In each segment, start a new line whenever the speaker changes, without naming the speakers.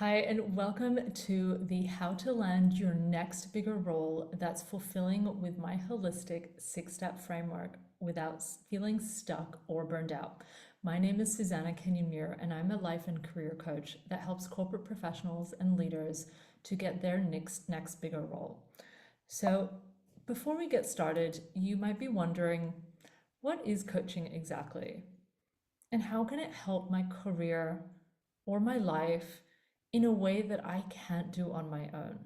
Hi, and welcome to the How to Land Your Next Bigger Role That's Fulfilling with my holistic 6 step framework without feeling stuck or burned out. My name is Susanna Kenyon-Muir, and I'm a life and career coach that helps corporate professionals and leaders to get their next bigger role. So, before we get started, you might be wondering, what is coaching exactly? And how can it help my career or my life in a way that I can't do on my own?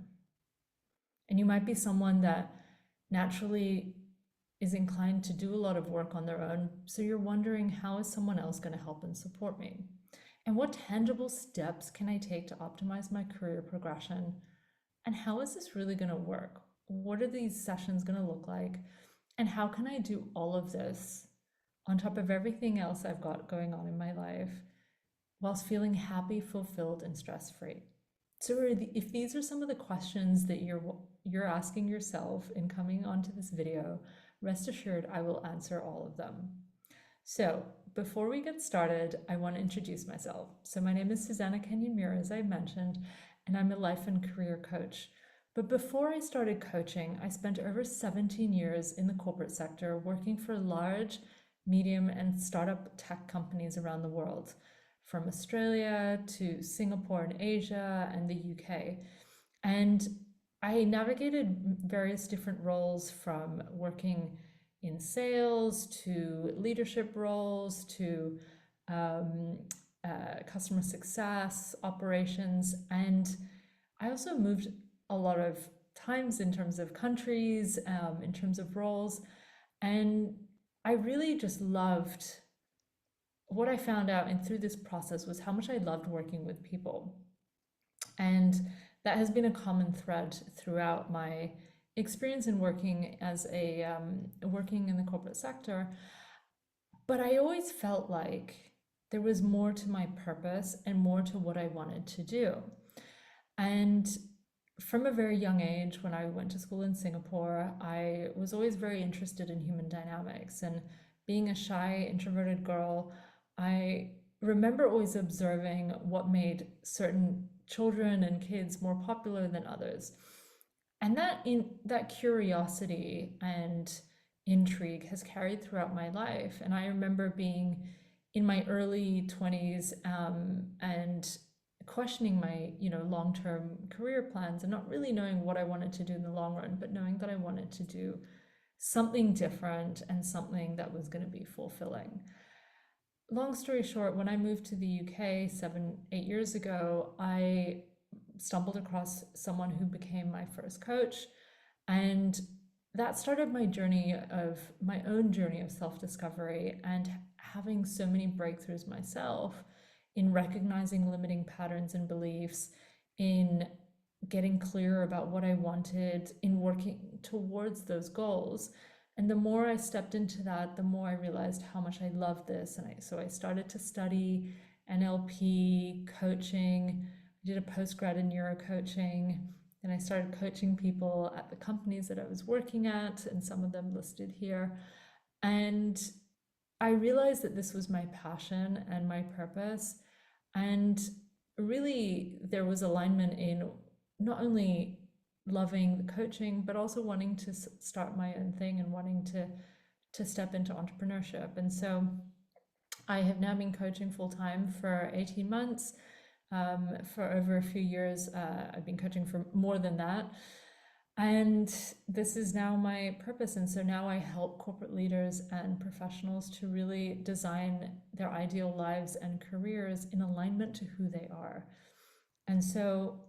And you might be someone that naturally is inclined to do a lot of work on their own. So you're wondering, how is someone else going to help and support me? And what tangible steps can I take to optimize my career progression? And how is this really going to work? What are these sessions going to look like? And how can I do all of this on top of everything else I've got going on in my life whilst feeling happy, fulfilled, and stress-free? So if these are some of the questions that you're asking yourself in coming onto this video, rest assured I will answer all of them. So before we get started, I want to introduce myself. So my name is Susanna Kenyon-Muir, as I mentioned, and I'm a life and career coach. But before I started coaching, I spent over 17 years in the corporate sector working for large, medium, and startup tech companies around the world, from Australia to Singapore and Asia and the UK. And I navigated various different roles, from working in sales to leadership roles to customer success, operations. And I also moved a lot of times in terms of countries, in terms of roles. And I really just loved what I found out, and through this process, was how much I loved working with people. And that has been a common thread throughout my experience in working as working in the corporate sector. But I always felt like there was more to my purpose and more to what I wanted to do. And from a very young age, when I went to school in Singapore, I was always very interested in human dynamics. And being a shy, introverted girl, I remember always observing what made certain children and kids more popular than others. And that curiosity and intrigue has carried throughout my life. And I remember being in my early 20s, and questioning my long-term career plans, and not really knowing what I wanted to do in the long run, but knowing that I wanted to do something different and something that was going to be fulfilling. Long story short, when I moved to the UK 7, 8 years ago, I stumbled across someone who became my first coach. And that started my own journey of self-discovery, and having so many breakthroughs myself in recognizing limiting patterns and beliefs, in getting clear about what I wanted, in working towards those goals. And the more I stepped into that, the more I realized how much I loved this. And so I started to study NLP, coaching. I did a postgrad in neurocoaching. Then I started coaching people at the companies that I was working at, and some of them listed here. And I realized that this was my passion and my purpose. And really, there was alignment in not only loving the coaching, but also wanting to start my own thing and wanting to step into entrepreneurship. And so I have now been coaching full time for 18 months. For over a few years, I've been coaching for more than that. And this is now my purpose. And so now I help corporate leaders and professionals to really design their ideal lives and careers in alignment to who they are. And so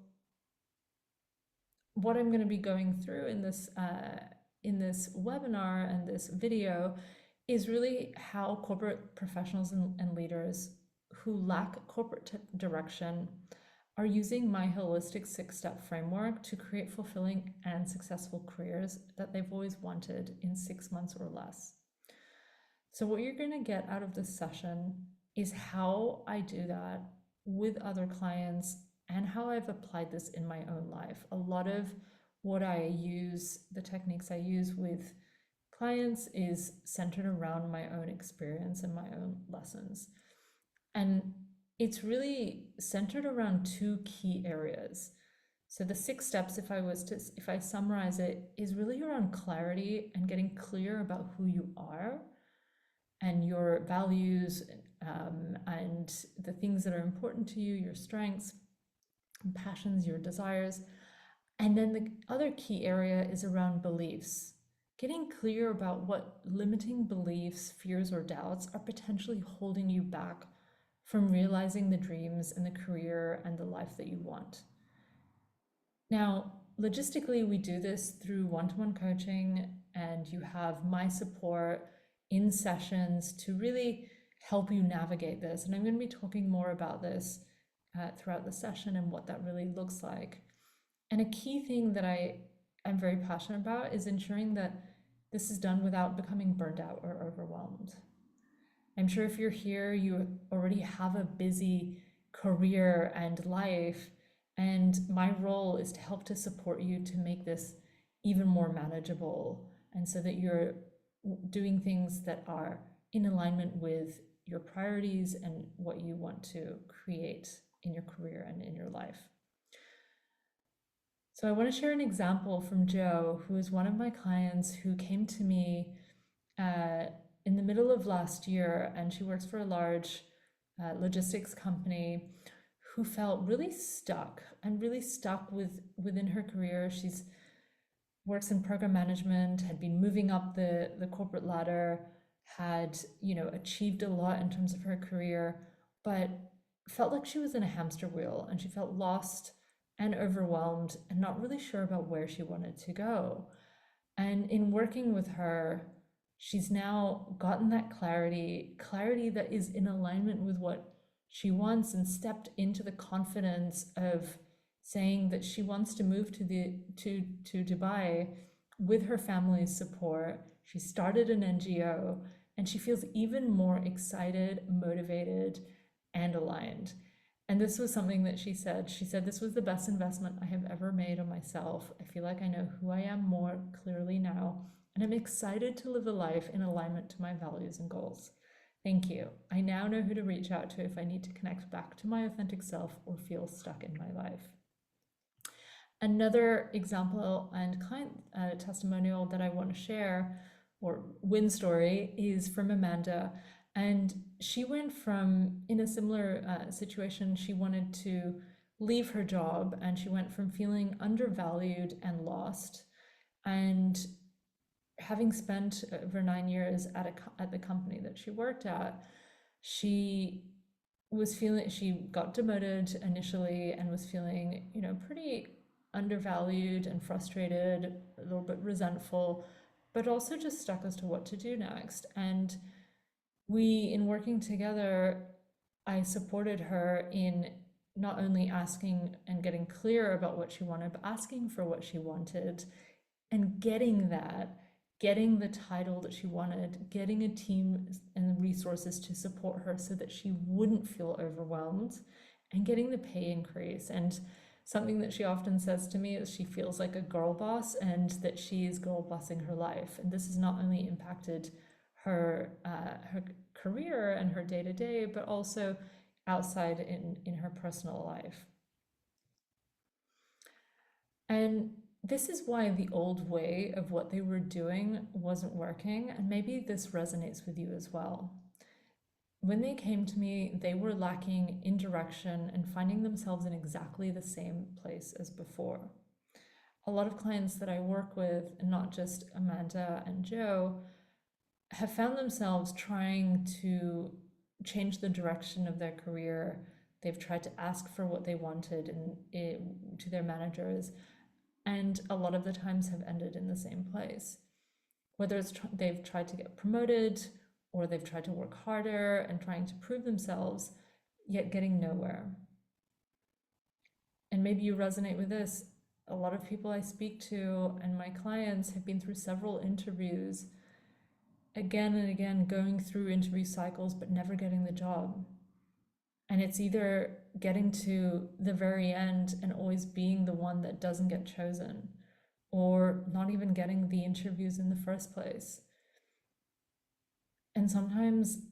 what I'm going to be going through in this webinar and this video is really how corporate professionals and leaders who lack corporate direction are using my holistic 6-step framework to create fulfilling and successful careers that they've always wanted in 6 months or less. So what you're going to get out of this session is how I do that with other clients, and how I've applied this in my own life. A lot of what I use, the techniques I use with clients, is centered around my own experience and my own lessons. And it's really centered around two key areas. So the 6 steps, if I summarize it, is really around clarity and getting clear about who you are and your values, and the things that are important to you, your strengths, passions, your desires. And then the other key area is around beliefs. Getting clear about what limiting beliefs, fears, or doubts are potentially holding you back from realizing the dreams and the career and the life that you want. Now, logistically, we do this through one-to-one coaching, and you have my support in sessions to really help you navigate this. And I'm going to be talking more about this throughout the session and what that really looks like. And a key thing that I am very passionate about is ensuring that this is done without becoming burned out or overwhelmed. I'm sure if you're here, you already have a busy career and life, and my role is to help to support you to make this even more manageable, and so that you're doing things that are in alignment with your priorities and what you want to create in your career and in your life. So I want to share an example from Jo, who is one of my clients who came to me in the middle of last year, and she works for a large logistics company, who felt really stuck within her career. She's works in program management, had been moving up the corporate ladder, had achieved a lot in terms of her career, but felt like she was in a hamster wheel, and she felt lost and overwhelmed and not really sure about where she wanted to go. And in working with her, she's now gotten that clarity that is in alignment with what she wants, and stepped into the confidence of saying that she wants to move to Dubai with her family's support. She started an NGO, and she feels even more excited, motivated, and aligned. And this was something that she said. She said, "This was the best investment I have ever made on myself. I feel like I know who I am more clearly now, and I'm excited to live a life in alignment to my values and goals. Thank you. I now know who to reach out to if I need to connect back to my authentic self or feel stuck in my life." Another example and client testimonial that I want to share, or win story, is from Amanda. And she went from, in a similar situation, she wanted to leave her job, and she went from feeling undervalued and lost, and having spent over 9 years at the company that she worked at, she got demoted initially and was feeling, pretty undervalued and frustrated, a little bit resentful, but also just stuck as to what to do next. And in working together, I supported her in not only asking and getting clear about what she wanted, but asking for what she wanted, and getting the title that she wanted, getting a team and resources to support her so that she wouldn't feel overwhelmed, and getting the pay increase. And something that she often says to me is she feels like a girl boss, and that she is girl bossing her life. And this has not only impacted her career and her day-to-day, but also outside in her personal life. And this is why the old way of what they were doing wasn't working, and maybe this resonates with you as well. When they came to me, they were lacking in direction and finding themselves in exactly the same place as before. A lot of clients that I work with, and not just Amanda and Jo, have found themselves trying to change the direction of their career. They've tried to ask for what they wanted to their managers, and a lot of the times have ended in the same place. Whether it's they've tried to get promoted, or they've tried to work harder and trying to prove themselves, yet getting nowhere. And maybe you resonate with this. A lot of people I speak to and my clients have been through several interviews, again and again, going through interview cycles, but never getting the job. And it's either getting to the very end and always being the one that doesn't get chosen, or not even getting the interviews in the first place. And sometimes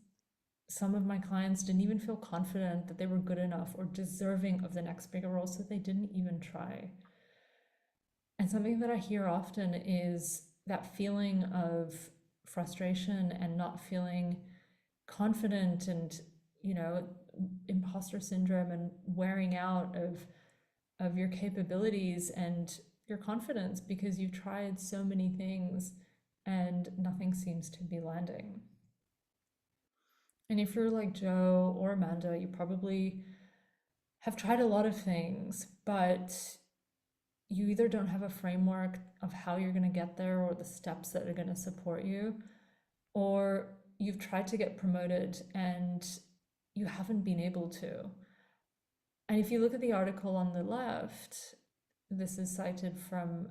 some of my clients didn't even feel confident that they were good enough or deserving of the next bigger role, so they didn't even try. And something that I hear often is that feeling of frustration and not feeling confident and, you know, imposter syndrome and wearing out of your capabilities and your confidence because you've tried so many things and nothing seems to be landing. And if you're like Joe or Amanda, you probably have tried a lot of things, but you either don't have a framework of how you're going to get there or the steps that are going to support you, or you've tried to get promoted and you haven't been able to. And if you look at the article on the left, this is cited from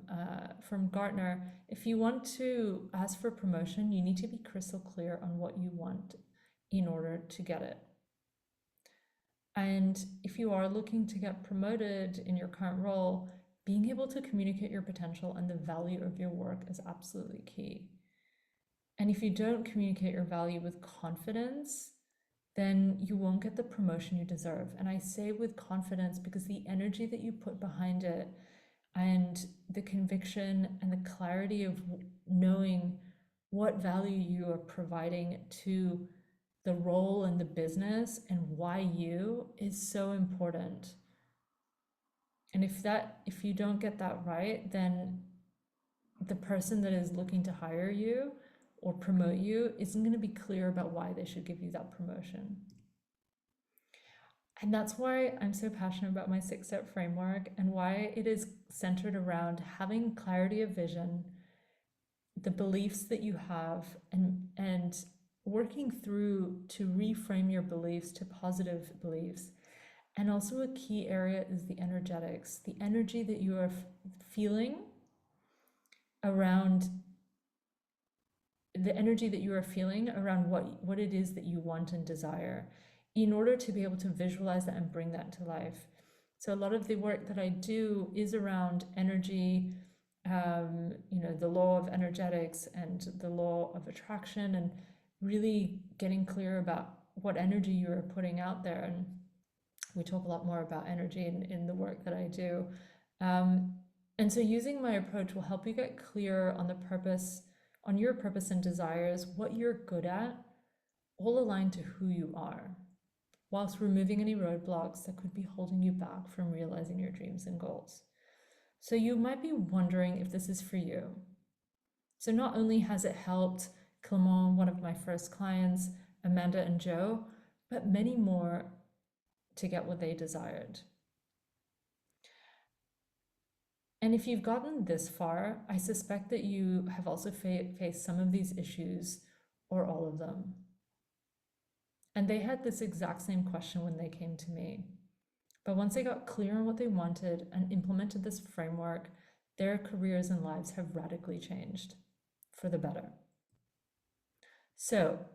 Gartner. If you want to ask for promotion, you need to be crystal clear on what you want in order to get it. And if you are looking to get promoted in your current role, being able to communicate your potential and the value of your work is absolutely key. And if you don't communicate your value with confidence, then you won't get the promotion you deserve. And I say with confidence because the energy that you put behind it and the conviction and the clarity of knowing what value you are providing to the role and the business and why you is so important. And if you don't get that right, then the person that is looking to hire you or promote you isn't going to be clear about why they should give you that promotion. And that's why I'm so passionate about my 6-step framework and why it is centered around having clarity of vision, the beliefs that you have, and working through to reframe your beliefs to positive beliefs. And also a key area is the energetics, the energy that you are feeling around what it is that you want and desire in order to be able to visualize that and bring that to life. So a lot of the work that I do is around energy, the law of energetics and the law of attraction, and really getting clear about what energy you are putting out there. And we talk a lot more about energy in the work that I do. And so using my approach will help you get clear on your purpose and desires, what you're good at, all aligned to who you are, whilst removing any roadblocks that could be holding you back from realizing your dreams and goals. So you might be wondering if this is for you. So not only has it helped Clement, one of my first clients, Amanda and Joe, but many more to get what they desired. And if you've gotten this far, I suspect that you have also faced some of these issues or all of them. And they had this exact same question when they came to me. But once they got clear on what they wanted and implemented this framework, their careers and lives have radically changed for the better. So,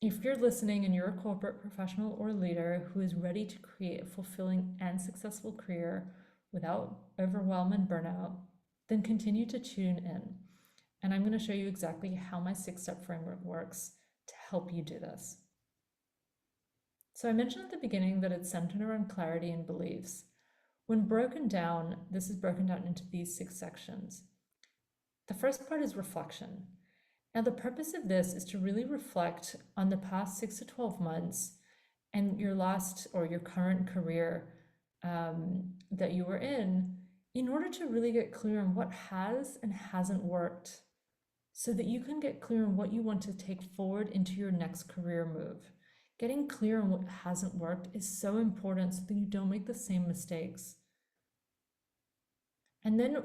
if you're listening and you're a corporate professional or leader who is ready to create a fulfilling and successful career without overwhelm and burnout, then continue to tune in. And I'm going to show you exactly how my 6-step framework works to help you do this. So I mentioned at the beginning that it's centered around clarity and beliefs. When broken down, this is broken down into these 6 sections. The first part is reflection. Now, the purpose of this is to really reflect on the past 6 to 12 months and your last or your current career that you were in order to really get clear on what has and hasn't worked, so that you can get clear on what you want to take forward into your next career move. Getting clear on what hasn't worked is so important so that you don't make the same mistakes. And then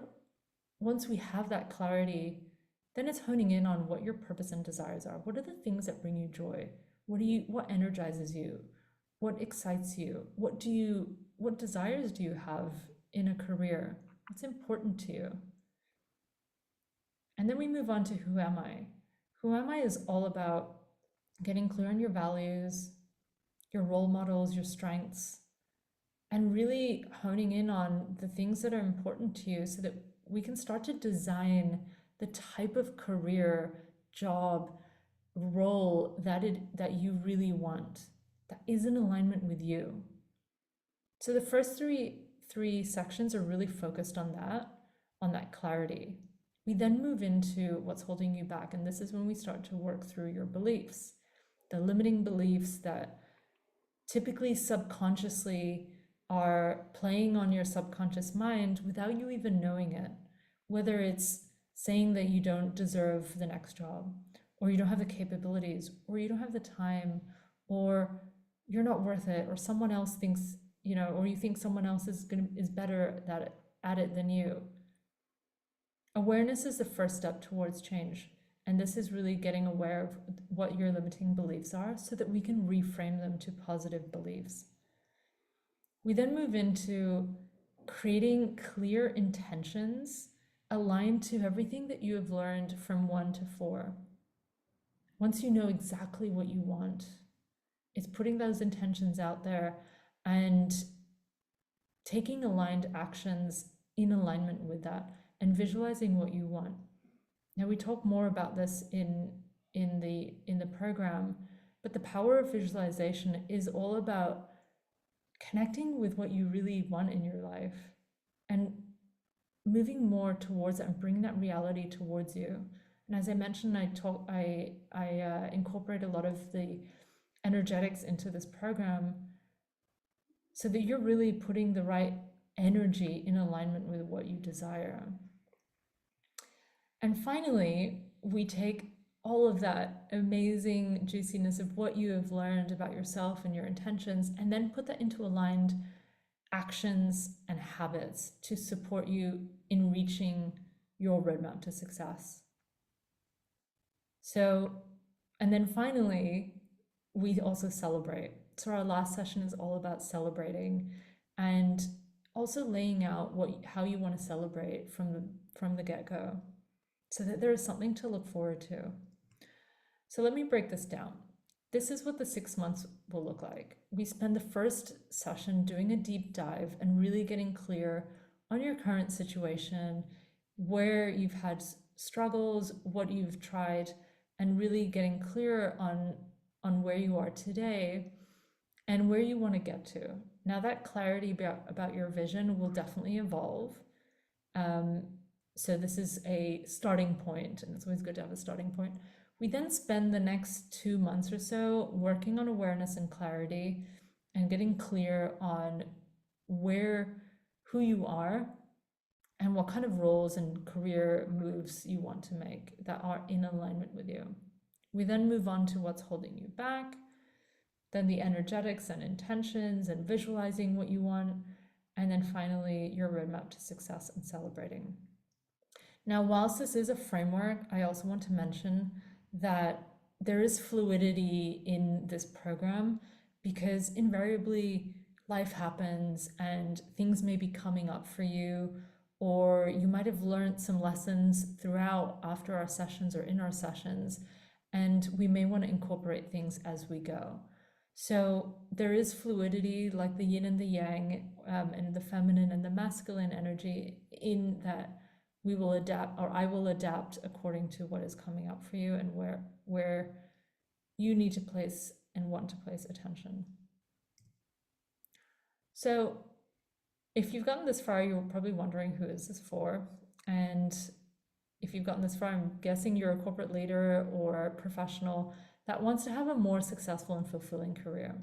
once we have that clarity, then it's honing in on what your purpose and desires are. What are the things that bring you joy? What energizes you? What excites you? What desires do you have in a career? What's important to you? And then we move on to who am I? Who am I is all about getting clear on your values, your role models, your strengths, and really honing in on the things that are important to you so that we can start to design the type of career, job, role that you really want, that is in alignment with you. So the first three sections are really focused on that clarity. We then move into what's holding you back, and this is when we start to work through your beliefs, the limiting beliefs that typically subconsciously are playing on your subconscious mind without you even knowing it. Whether it's saying that you don't deserve the next job, or you don't have the capabilities, or you don't have the time, or you're not worth it, or someone else thinks, or you think someone else is better at it than you. Awareness is the first step towards change. And this is really getting aware of what your limiting beliefs are so that we can reframe them to positive beliefs. We then move into creating clear intentions aligned to everything that you have learned from 1 to 4. Once you know exactly what you want, it's putting those intentions out there and taking aligned actions in alignment with that and visualizing what you want. Now we talk more about this in the program, but the power of visualization is all about connecting with what you really want in your life and moving more towards it and bringing that reality towards you. And as I mentioned, I incorporate a lot of the energetics into this program so that you're really putting the right energy in alignment with what you desire. And finally, we take all of that amazing juiciness of what you have learned about yourself and your intentions, and then put that into aligned actions and habits to support you in reaching your roadmap to success. So, and then finally, we also celebrate. So our last session is all about celebrating and also laying out how you want to celebrate from the get-go, so that there is something to look forward to. So let me break this down. This is what the 6 months will look like. We spend the first session doing a deep dive and really getting clear on your current situation, where you've had struggles, what you've tried, and really getting clear on where you are today and where you want to get to. Now that clarity about your vision will definitely evolve. So this is a starting point, and it's always good to have a starting point. We then spend the next 2 months or so working on awareness and clarity and getting clear on who you are and what kind of roles and career moves you want to make that are in alignment with you. We then move on to what's holding you back, then the energetics and intentions and visualizing what you want, and then finally your roadmap to success and celebrating. Now, whilst this is a framework, I also want to mention that there is fluidity in this program, because invariably life happens and things may be coming up for you, or you might have learned some lessons throughout after our sessions or in our sessions, and we may want to incorporate things as we go. So there is fluidity, like the yin and the yang, and the feminine and the masculine energy, in that we will adapt, or I will adapt according to what is coming up for you and where you need to place and want to place attention. So if you've gotten this far, you're probably wondering, who is this for? And if you've gotten this far, I'm guessing you're a corporate leader or a professional that wants to have a more successful and fulfilling career.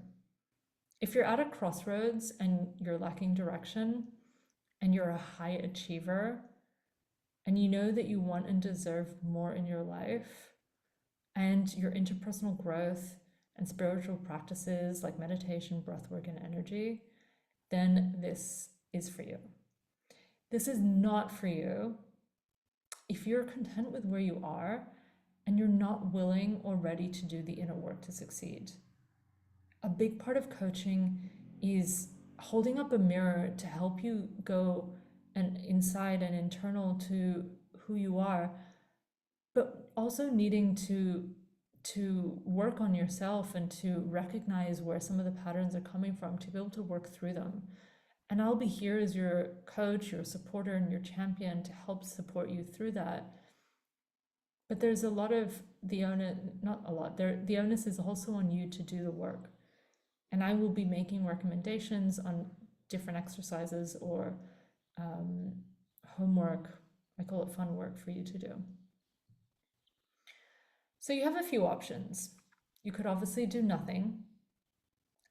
If you're at a crossroads and you're lacking direction, and you're a high achiever, and you know that you want and deserve more in your life, and your interpersonal growth and spiritual practices like meditation, breathwork, and energy, then this is for you. This is not for you if you're content with where you are and you're not willing or ready to do the inner work to succeed. A big part of coaching is holding up a mirror to help you go and inside and internal to who you are, but also needing to work on yourself and to recognize where some of the patterns are coming from, to be able to work through them. And I'll be here as your coach, your supporter, and your champion to help support you through that. But there's a lot of the onus, not a lot, the onus is also on you to do the work. And I will be making recommendations on different exercises or um, homework. I call it fun work for you to do. So you have a few options. You could obviously do nothing,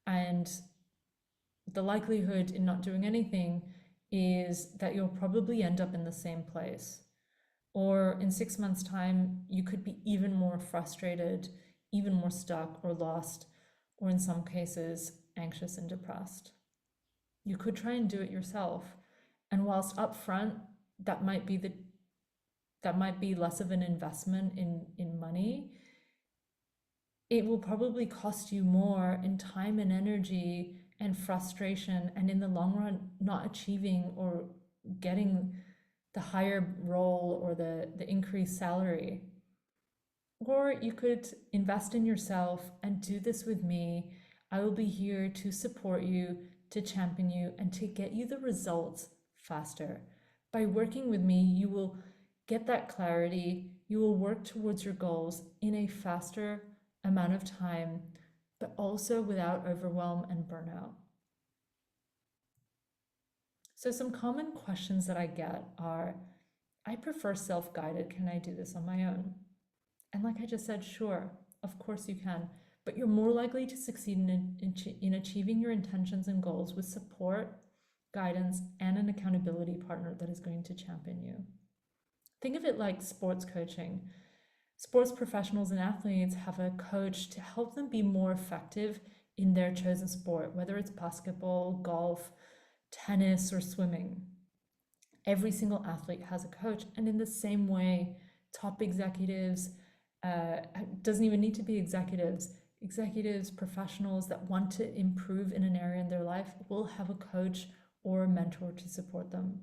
and the likelihood in not doing anything is that you'll probably end up in the same place. Or in 6 months' time, you could be even more frustrated, even more stuck or lost, or in some cases, anxious and depressed. You could try and do it yourself. And whilst upfront, that might be less of an investment in money, it will probably cost you more in time and energy and frustration, and in the long run, not achieving or getting the higher role or the increased salary. Or you could invest in yourself and do this with me. I will be here to support you, to champion you, and to get you the results faster. By working with me, you will get that clarity, you will work towards your goals in a faster amount of time, but also without overwhelm and burnout. So some common questions that I get are, I prefer self-guided, can I do this on my own? And like I just said, sure, of course you can, but you're more likely to succeed in achieving your intentions and goals with support, guidance, and an accountability partner that is going to champion you. Think of it like sports coaching. Sports professionals and athletes have a coach to help them be more effective in their chosen sport, whether it's basketball, golf, tennis, or swimming. Every single athlete has a coach, and in the same way, top executives, doesn't even need to be executives, professionals that want to improve in an area in their life will have a coach or a mentor to support them.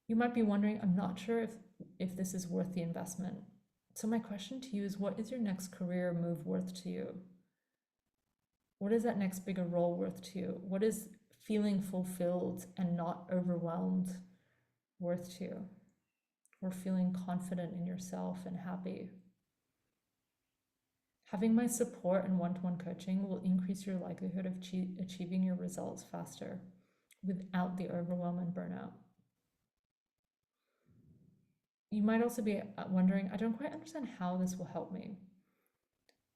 You might be wondering, I'm not sure if this is worth the investment. So my question to you is, what is your next career move worth to you? What is that next bigger role worth to you? What is feeling fulfilled and not overwhelmed worth to you? Or feeling confident in yourself and happy? Having my support and one-to-one coaching will increase your likelihood of achieving your results faster without the overwhelm and burnout. You might also be wondering, I don't quite understand how this will help me.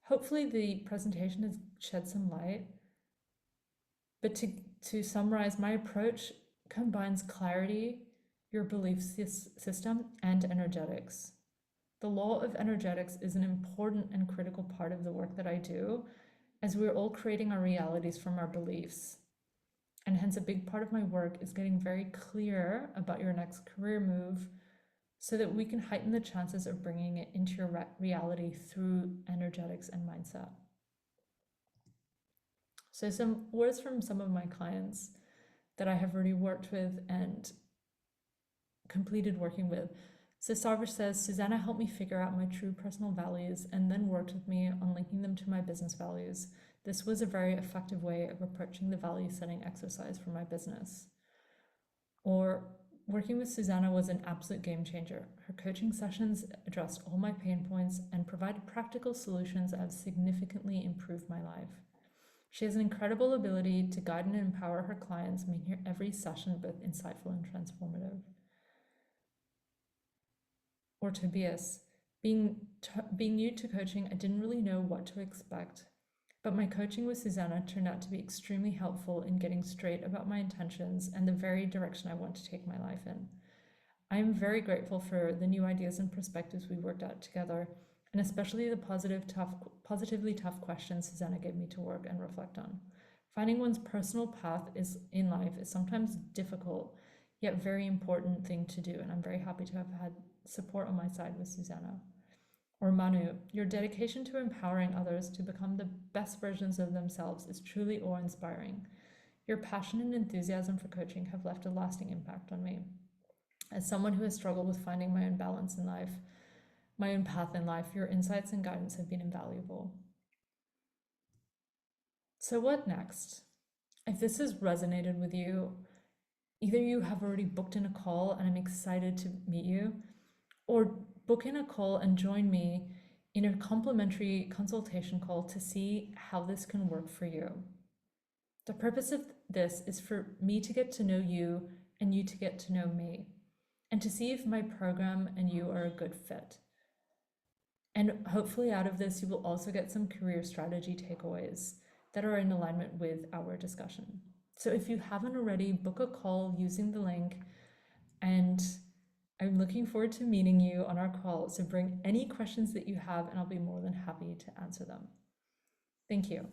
Hopefully the presentation has shed some light, but to summarize, my approach combines clarity, your belief system, and energetics. The law of energetics is an important and critical part of the work that I do, as we're all creating our realities from our beliefs. And hence a big part of my work is getting very clear about your next career move so that we can heighten the chances of bringing it into your reality through energetics and mindset. So some words from some of my clients that I have already worked with and completed working with. So Sarvish says, Susanna helped me figure out my true personal values and then worked with me on linking them to my business values. This was a very effective way of approaching the value setting exercise for my business. Or working with Susanna was an absolute game changer. Her coaching sessions addressed all my pain points and provided practical solutions that have significantly improved my life. She has an incredible ability to guide and empower her clients, making every session both insightful and transformative. Or Tobias, being new to coaching, I didn't really know what to expect, but my coaching with Susanna turned out to be extremely helpful in getting straight about my intentions and the very direction I want to take my life in. I am very grateful for the new ideas and perspectives we worked out together, and especially the positively tough questions Susanna gave me to work and reflect on. Finding one's personal path in life is sometimes difficult, yet very important thing to do, and I'm very happy to have had support on my side with Susanna. Or Manu, your dedication to empowering others to become the best versions of themselves is truly awe-inspiring. Your passion and enthusiasm for coaching have left a lasting impact on me. As someone who has struggled with finding my own balance in life, my own path in life, your insights and guidance have been invaluable. So what next? If this has resonated with you, either you have already booked in a call and I'm excited to meet you, or book in a call and join me in a complimentary consultation call to see how this can work for you. The purpose of this is for me to get to know you and you to get to know me, and to see if my program and you are a good fit. And hopefully, out of this, you will also get some career strategy takeaways that are in alignment with our discussion. So, if you haven't already, book a call using the link, and I'm looking forward to meeting you on our call. So, bring any questions that you have, and I'll be more than happy to answer them. Thank you.